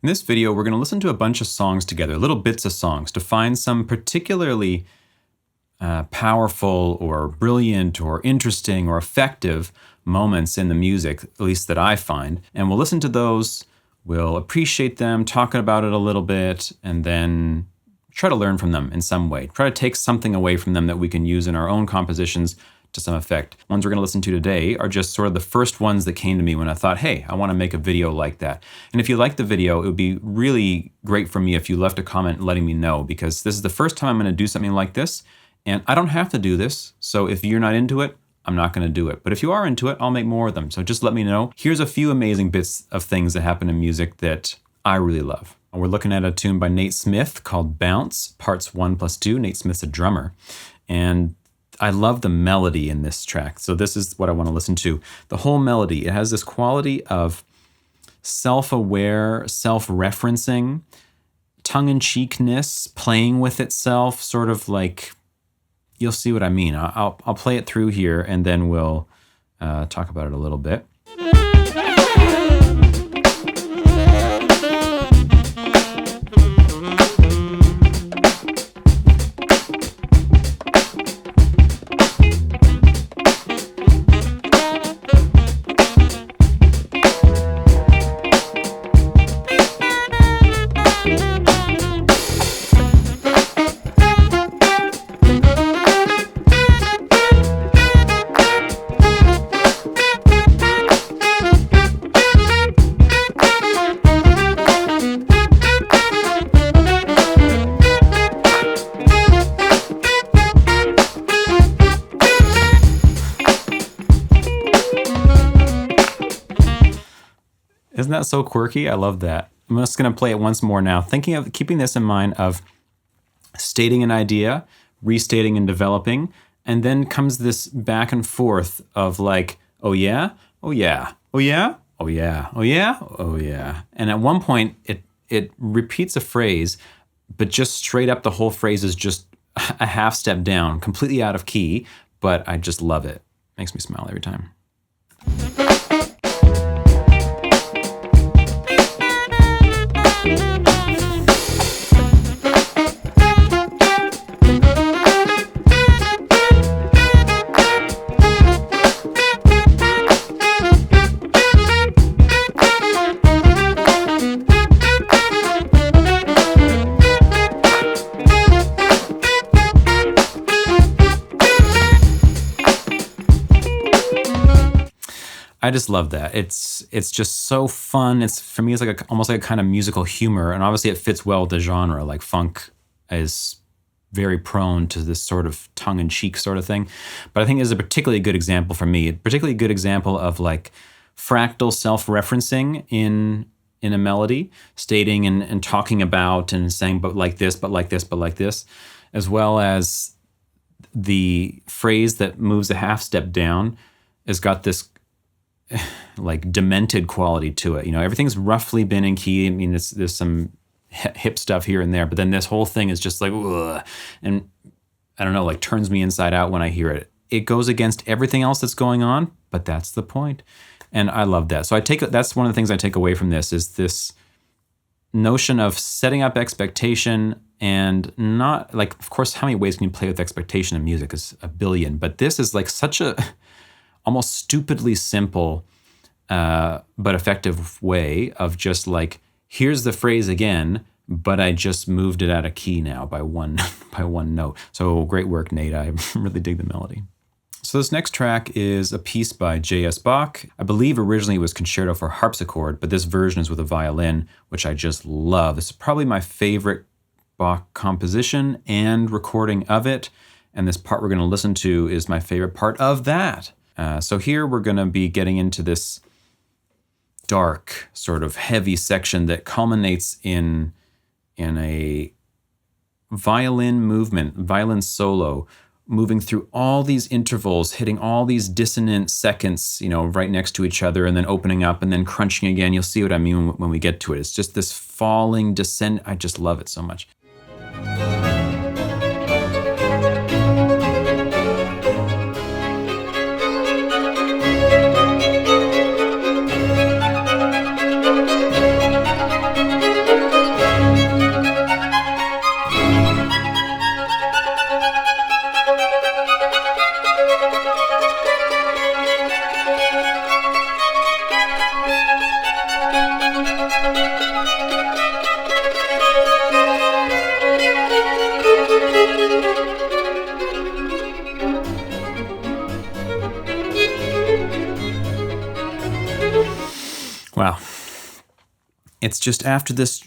In this video, we're going to listen to a bunch of songs together, little bits of songs, to find some particularly powerful or brilliant or interesting or effective moments in the music, at least that I find. And we'll listen to those, we'll appreciate them, talk about it a little bit, and then try to learn from them in some way. Try to take something away from them that we can use in our own compositions to some effect. Ones we're going to listen to today are just sort of the first ones that came to me when I thought, hey, I want to make a video like that. And if you like the video, it would be really great for me if you left a comment letting me know, because this is the first time I'm going to do something like this, and I don't have to do this. So if you're not into it, I'm not going to do it. But if you are into it, I'll make more of them. So just let me know. Here's a few amazing bits of things that happen in music that I really love. We're looking at a tune by Nate Smith called Bounce, Parts 1+2. Nate Smith's a drummer. And I love the melody in this track. So this is what I want to listen to. The whole melody, it has this quality of self-aware, self-referencing, tongue-in-cheekness, playing with itself, sort of like, you'll see what I mean. I'll play it through here and then we'll talk about it a little bit. Isn't that so quirky? I love that. I'm just going to play it once more now, thinking of keeping this in mind of stating an idea, restating and developing, and then comes this back and forth of like, oh yeah, oh yeah, oh yeah, oh yeah, oh yeah, oh yeah. And at one point it repeats a phrase, but just straight up the whole phrase is just a half step down, completely out of key, but I just love it. Makes me smile every time. I just love that. It's just so fun. It's, for me, it's like almost like a kind of musical humor, and obviously it fits well with the genre. Like funk is very prone to this sort of tongue-in-cheek sort of thing. But I think it's a particularly good example for me, a particularly good example of like fractal self-referencing in a melody, stating and talking about and saying, but like this, but like this, but like this, as well as the phrase that moves a half step down has got this like demented quality to it. You know, everything's roughly been in key. I mean, there's some hip stuff here and there, but then this whole thing is just like, ugh, and I don't know, like turns me inside out when I hear it. It goes against everything else that's going on, but that's the point. And I love that. So that's one of the things I take away from this is this notion of setting up expectation, and not like, of course, how many ways can you play with expectation in music is a billion, but this is like such a almost stupidly simple but effective way of just like, here's the phrase again, but I just moved it out of key now by one note. So great work, Nate. I really dig the melody. So this next track is a piece by J.S. Bach. I believe originally it was Concerto for harpsichord, but this version is with a violin, which I just love. This is probably my favorite Bach composition and recording of it. And this part we're going to listen to is my favorite part of that. So here we're going to be getting into this dark, sort of heavy section that culminates in a violin movement, violin solo, moving through all these intervals, hitting all these dissonant seconds, you know, right next to each other, and then opening up and then crunching again. You'll see what I mean when we get to it. It's just this falling descent. I just love it so much. it's just after this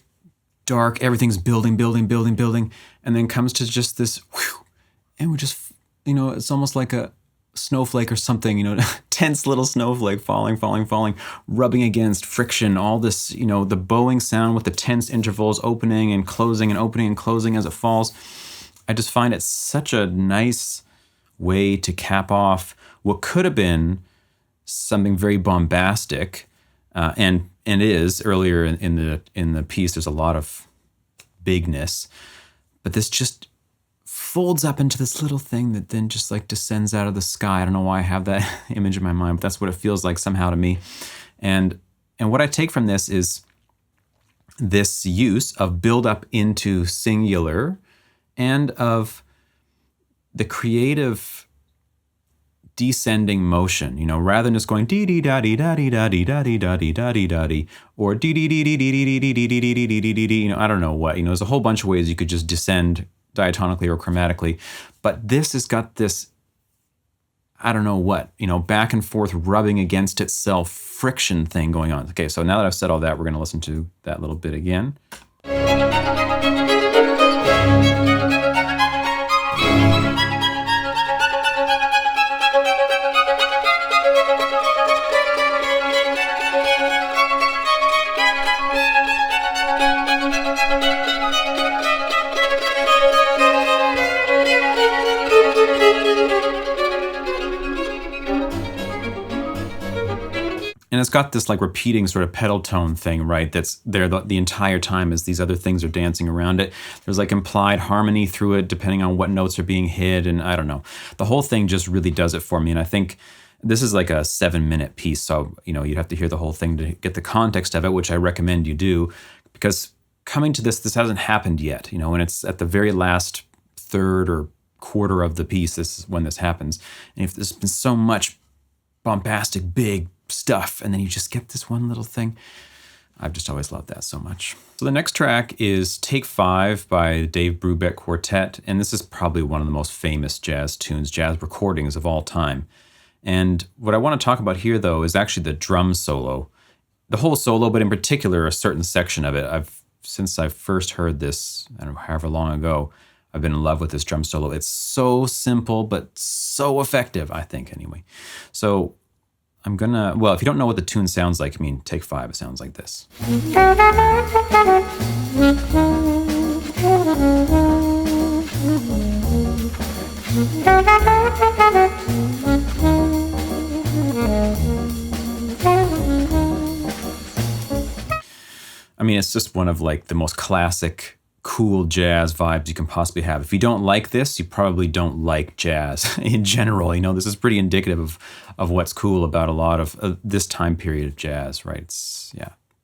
dark, everything's building, and then comes to just this, whew, and we just, it's almost like a snowflake or something, tense little snowflake falling, rubbing against friction, all this, the bowing sound with the tense intervals opening and closing as it falls. I just find it such a nice way to cap off what could have been something very bombastic, and is earlier in the piece. There's a lot of bigness, but this just folds up into this little thing that then just like descends out of the sky. I don't know why I have that image in my mind, but that's what it feels like somehow to me. And what I take from this is this use of build up into singular and of the creative descending motion, rather than just going dee dee da dee da dee da dee da dee da dee da dee da dee or dee dee dee dee dee dee dee dee dee dee dee dee dee. I don't know what. There's a whole bunch of ways you could just descend diatonically or chromatically, but this has got this, I don't know what, back and forth rubbing against itself friction thing going on. Okay, so now that I've said all that, we're going to listen to that little bit again. And it's got this like repeating sort of pedal tone thing, right? That's there the entire time as these other things are dancing around it. There's like implied harmony through it, depending on what notes are being hit. And I don't know. The whole thing just really does it for me. And I think this is like a 7-minute piece. So, you'd have to hear the whole thing to get the context of it, which I recommend you do, because coming to this hasn't happened yet, when it's at the very last third or quarter of the piece, this is when this happens. And if there's been so much bombastic, big stuff, and then you just get this one little thing. I've just always loved that so much. So the next track is Take 5 by Dave Brubeck Quartet, and this is probably one of the most famous jazz tunes, jazz recordings of all time. And what I want to talk about here, though, is actually the drum solo. The whole solo, but in particular, a certain section of it. Since I first heard this, I don't know, however long ago, I've been in love with this drum solo. It's so simple, but so effective, I think, anyway. So if you don't know what the tune sounds like, Take 5, it sounds like this. It's just one of like the most classic, cool jazz vibes you can possibly have. If you don't like this, you probably don't like jazz in general. This is pretty indicative of what's cool about a lot of this time period of jazz, right? It's,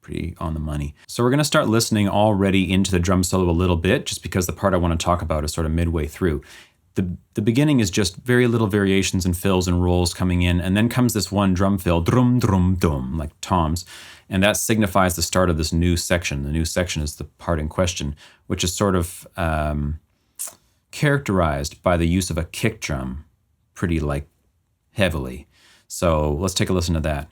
pretty on the money. So we're going to start listening already into the drum solo a little bit, just because the part I want to talk about is sort of midway through. The beginning is just very little variations and fills and rolls coming in, and then comes this one drum fill, drum, drum, dum, like toms, and that signifies the start of this new section. The new section is the part in question, which is sort of characterized by the use of a kick drum pretty like heavily. So let's take a listen to that.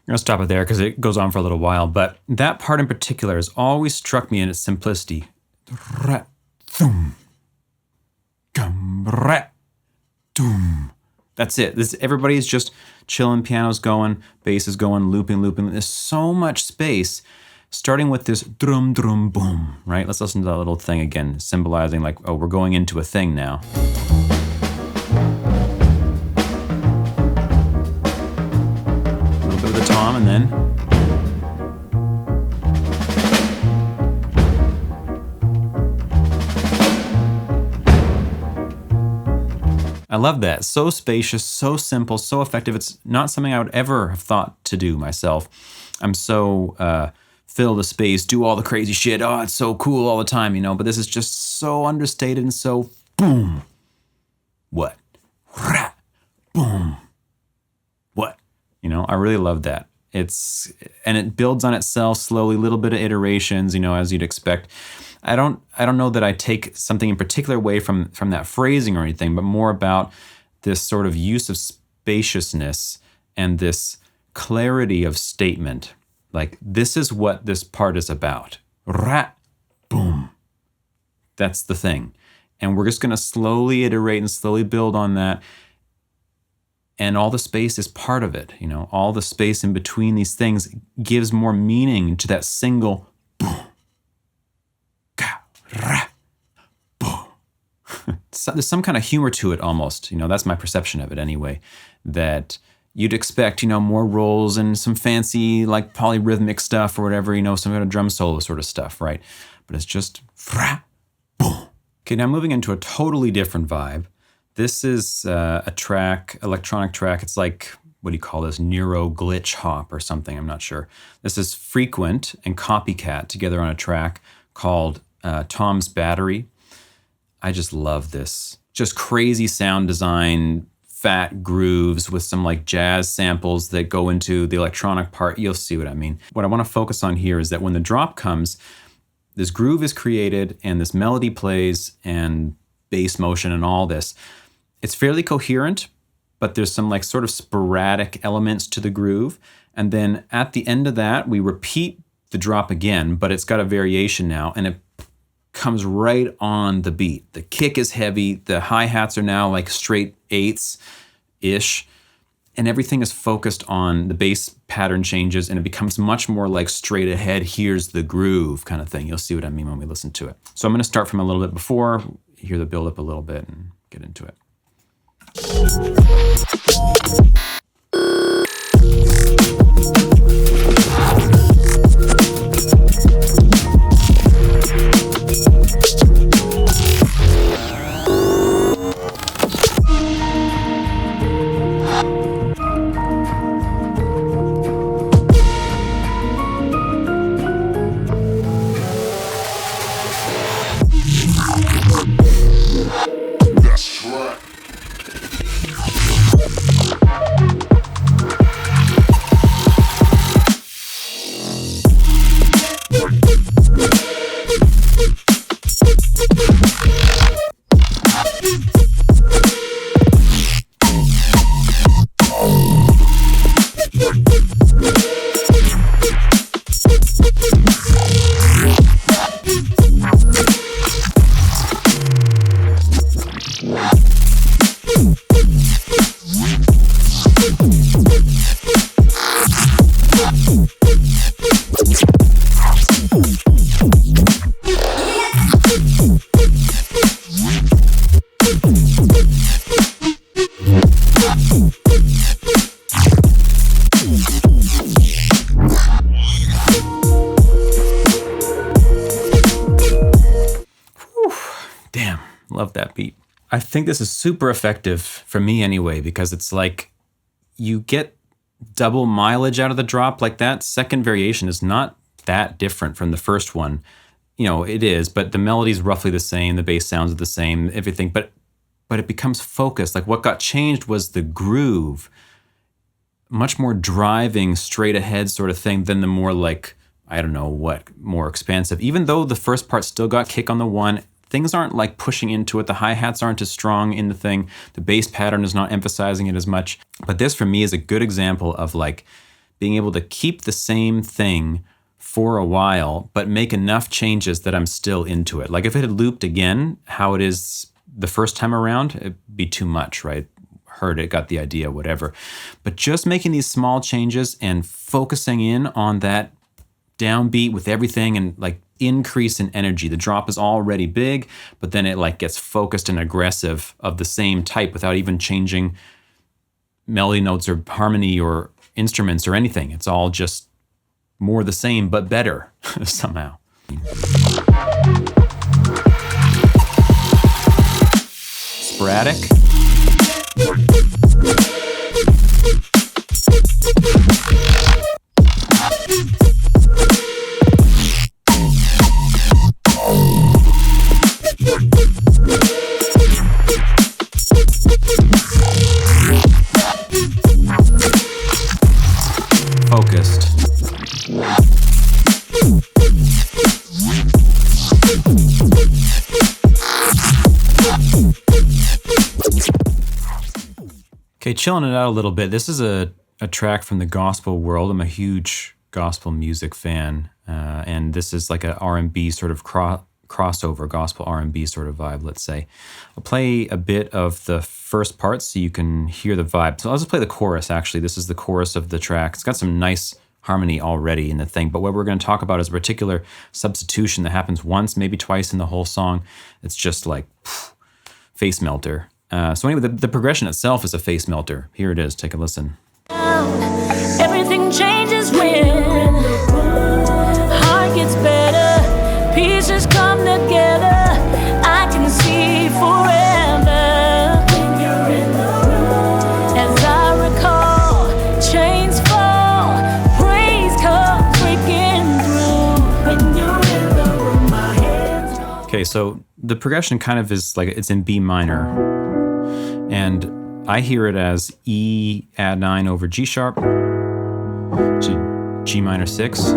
I'll stop it there because it goes on for a little while, but that part in particular has always struck me in its simplicity. That's it. Everybody's just chilling, piano's going, bass is going, looping. There's so much space, starting with this drum, drum, boom, right? Let's listen to that little thing again, symbolizing like, oh, we're going into a thing now. A little bit of the tom, and then I love that. So spacious, so simple, so effective. It's not something I would ever have thought to do myself. I'm so fill the space, do all the crazy shit. Oh, it's so cool all the time, you know, but this is just so understated and so boom. What? Boom. What? You know, I really love that. And it builds on itself slowly, little bit of iterations, you know, as you'd expect. I don't know that I take something in particular away from that phrasing or anything, but more about this sort of use of spaciousness and this clarity of statement. Like, this is what this part is about. Rat, boom. That's the thing. And we're just going to slowly iterate and slowly build on that. And all the space is part of it. You know, all the space in between these things gives more meaning to that single boom. Boom. So there's some kind of humor to it almost. You know, that's my perception of it anyway. That you'd expect, you know, more rolls and some fancy like polyrhythmic stuff or whatever, you know, some kind of drum solo sort of stuff, right? But it's just boom. Okay, now moving into a totally different vibe. This is a track, electronic track. It's like, what do you call this? Neuro glitch hop or something, I'm not sure. This is Frequent and COPYCATT together on a track called Tom's Battery. I just love this. Just crazy sound design, fat grooves with some like jazz samples that go into the electronic part. You'll see what I mean. What I want to focus on here is that when the drop comes, this groove is created and this melody plays and bass motion and all this. It's fairly coherent, but there's some like sort of sporadic elements to the groove. And then at the end of that, we repeat the drop again, but it's got a variation now, and it comes right on the beat. The kick is heavy, the hi-hats are now like straight eighths-ish, and everything is focused on the bass pattern changes, and it becomes much more like straight ahead, here's the groove kind of thing. You'll see what I mean when we listen to it. So I'm gonna start from a little bit before, hear the build up a little bit and get into it. Love that beat. I think this is super effective for me anyway, because it's like you get double mileage out of the drop. Like that second variation is not that different from the first one. You know, it is, but the melody's roughly the same, the bass sounds are the same, everything, but it becomes focused. Like what got changed was the groove. Much more driving, straight ahead sort of thing than the more like, I don't know what, more expansive. Even though the first part still got kick on the one, things aren't like pushing into it. The hi-hats aren't as strong in the thing. The bass pattern is not emphasizing it as much. But this for me is a good example of like being able to keep the same thing for a while, but make enough changes that I'm still into it. Like if it had looped again, how it is the first time around, it'd be too much, right? Heard it, got the idea, whatever. But just making these small changes and focusing in on that downbeat with everything and like increase in energy. The drop is already big, but then it like gets focused and aggressive of the same type without even changing melody notes or harmony or instruments or anything. It's all just more the same, but better somehow. Sporadic. Focused. Okay, chilling it out a little bit. This is a track from the gospel world. I'm a huge gospel music fan, and this is like a R&B sort of crossover, gospel R&B sort of vibe, let's say. I'll play a bit of the first part so you can hear the vibe. So I'll just play the chorus, actually. This is the chorus of the track. It's got some nice harmony already in the thing, but what we're going to talk about is a particular substitution that happens once, maybe twice in the whole song. It's just like face melter. So anyway, the progression itself is a face melter. Here it is. Take a listen. Everything changes when heart gets better, pieces come together. I can see forever when you're in the room. As I recall, chains fall, praise comes breaking through. When you're in the room, my hands go. Okay, so the progression kind of is like it's in B minor. And I hear it as E add 9 over G sharp to G minor 6 to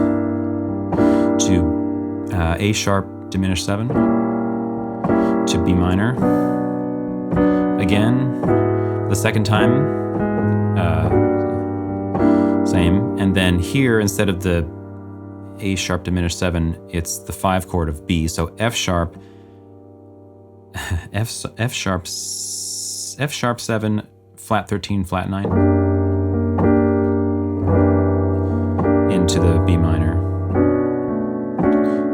A sharp diminished 7 to B minor. Again, the second time, same. And then here, instead of the A sharp diminished 7, it's the 5 chord of B. So F sharp, F sharp 7, flat 13, flat 9, into the B minor,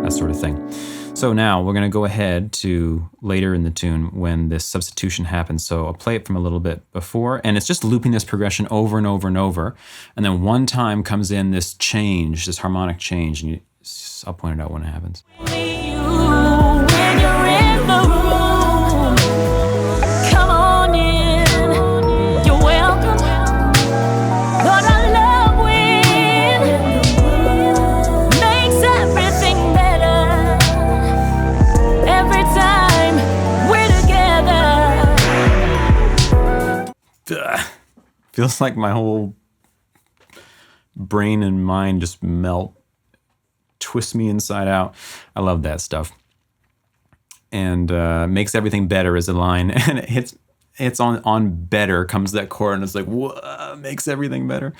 that sort of thing. So now we're going to go ahead to later in the tune when this substitution happens. So I'll play it from a little bit before, and it's just looping this progression over and over and over. And then one time comes in this change, this harmonic change, and I'll point it out when it happens. When you're in the room, come on in, you're welcome. Lord, I love when makes everything better. Every time we're together. Feels like my whole brain and mind just melt, twist me inside out. I love that stuff. And makes everything better is a line, and it's on better comes that chord, and it's like, whoa, makes everything better.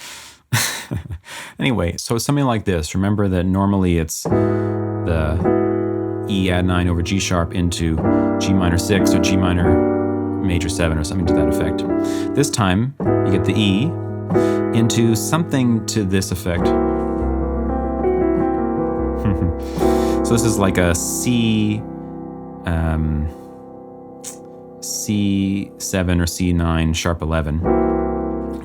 Anyway, so something like this. Remember that normally it's the E add 9 over G sharp into G minor 6 or G minor major 7 or something to that effect. This time you get the E into something to this effect. So this is like a C7 or C9 sharp 11,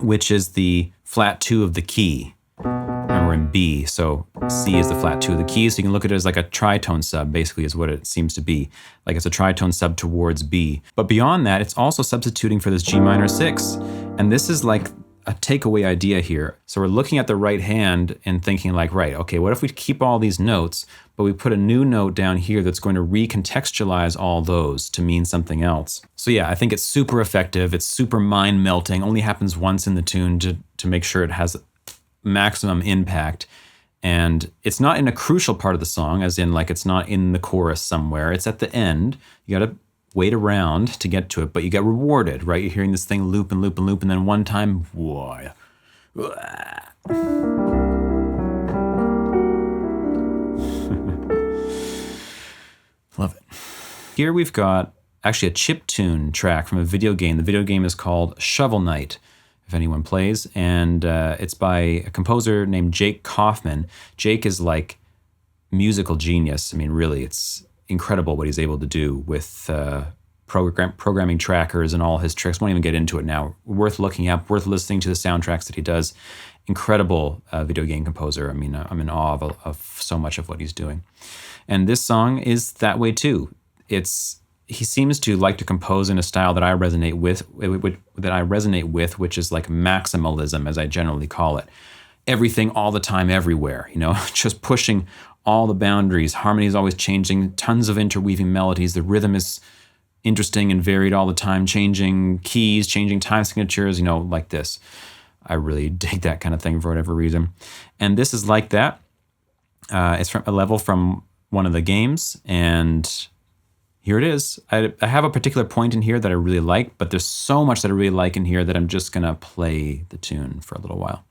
which is the flat 2 of the key. And we're in B, so C is the flat 2 of the key, so you can look at it as like a tritone sub, basically is what it seems to be. Like it's a tritone sub towards B. But beyond that, it's also substituting for this G minor 6. And this is like a takeaway idea here. So we're looking at the right hand and thinking like, right, okay, what if we keep all these notes, but we put a new note down here that's going to recontextualize all those to mean something else. So yeah, I think it's super effective. It's super mind melting, only happens once in the tune to make sure it has maximum impact. And it's not in a crucial part of the song, as in like it's not in the chorus somewhere. It's at the end. You gotta wait around to get to it, but you get rewarded, right? You're hearing this thing loop and loop and loop, and then one time, whoa. Love it. Here we've got actually a chiptune track from a video game. The video game is called Shovel Knight. if anyone plays. And it's by a composer named Jake Kaufman. Jake is like musical genius. I mean, really, it's incredible what he's able to do with programming trackers and all his tricks. Won't even get into it now. Worth looking up, worth listening to the soundtracks that he does. Incredible video game composer. I mean, I'm in awe of so much of what he's doing. And this song is that way too. He seems to like to compose in a style that I resonate with, which is like maximalism, as I generally call it. Everything all the time, everywhere, just pushing all the boundaries. Harmony is always changing, tons of interweaving melodies. The rhythm is interesting and varied all the time, changing keys, changing time signatures, like this. I really dig that kind of thing for whatever reason. And this is like that. It's from a level from one of the games, and here it is. I have a particular point in here that I really like, but there's so much that I really like in here that I'm just gonna play the tune for a little while.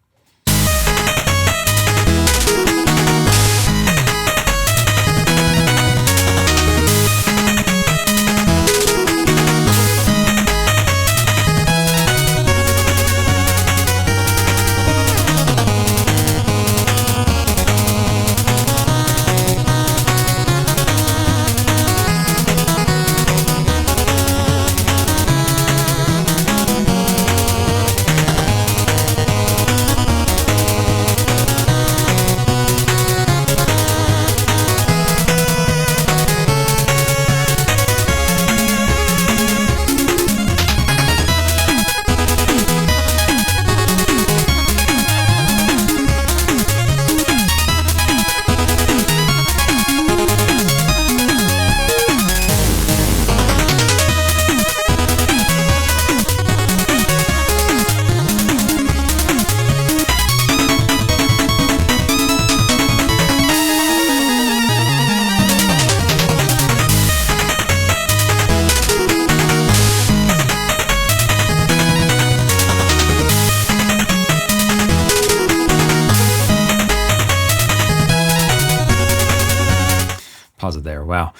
Pause it there. Wow.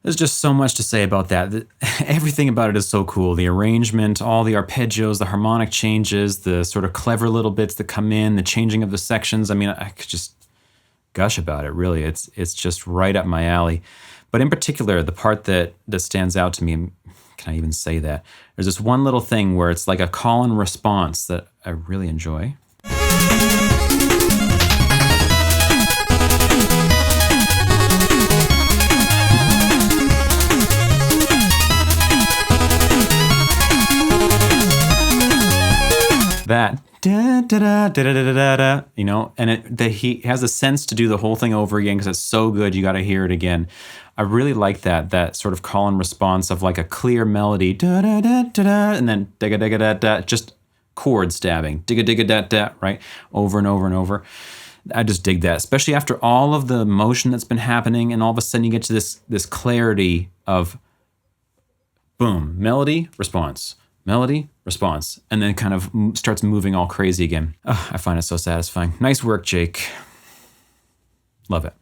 There's just so much to say about that. Everything about it is so cool. The arrangement, all the arpeggios, the harmonic changes, the sort of clever little bits that come in, the changing of the sections. I mean, I could just gush about it, really. It's just right up my alley. But in particular, the part that stands out to me, can I even say that? There's this one little thing where it's like a call and response that I really enjoy. That da da da da da da da, and that he has a sense to do the whole thing over again because it's so good. You got to hear it again. I really like that sort of call and response of like a clear melody, da da da da da, and then digga digga da da, just chord stabbing, digga digga da da, right, over and over and over. I just dig that, especially after all of the motion that's been happening, and all of a sudden you get to this clarity of boom, melody, response. Melody, response, and then kind of starts moving all crazy again. I find it so satisfying. Nice work, Jake. Love it.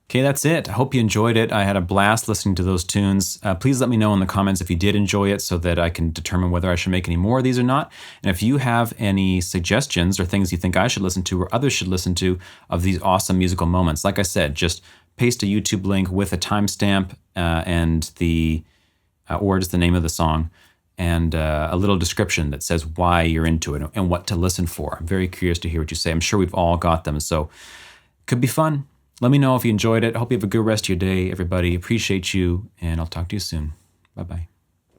Okay, that's it. I hope you enjoyed it. I had a blast listening to those tunes. Please let me know in the comments if you did enjoy it so that I can determine whether I should make any more of these or not. And if you have any suggestions or things you think I should listen to or others should listen to of these awesome musical moments, like I said, just paste a YouTube link with a timestamp and the or just the name of the song, and a little description that says why you're into it and what to listen for. I'm very curious to hear what you say. I'm sure we've all got them, so could be fun. Let me know if you enjoyed it. I hope you have a good rest of your day, everybody. Appreciate you, and I'll talk to you soon. Bye-bye.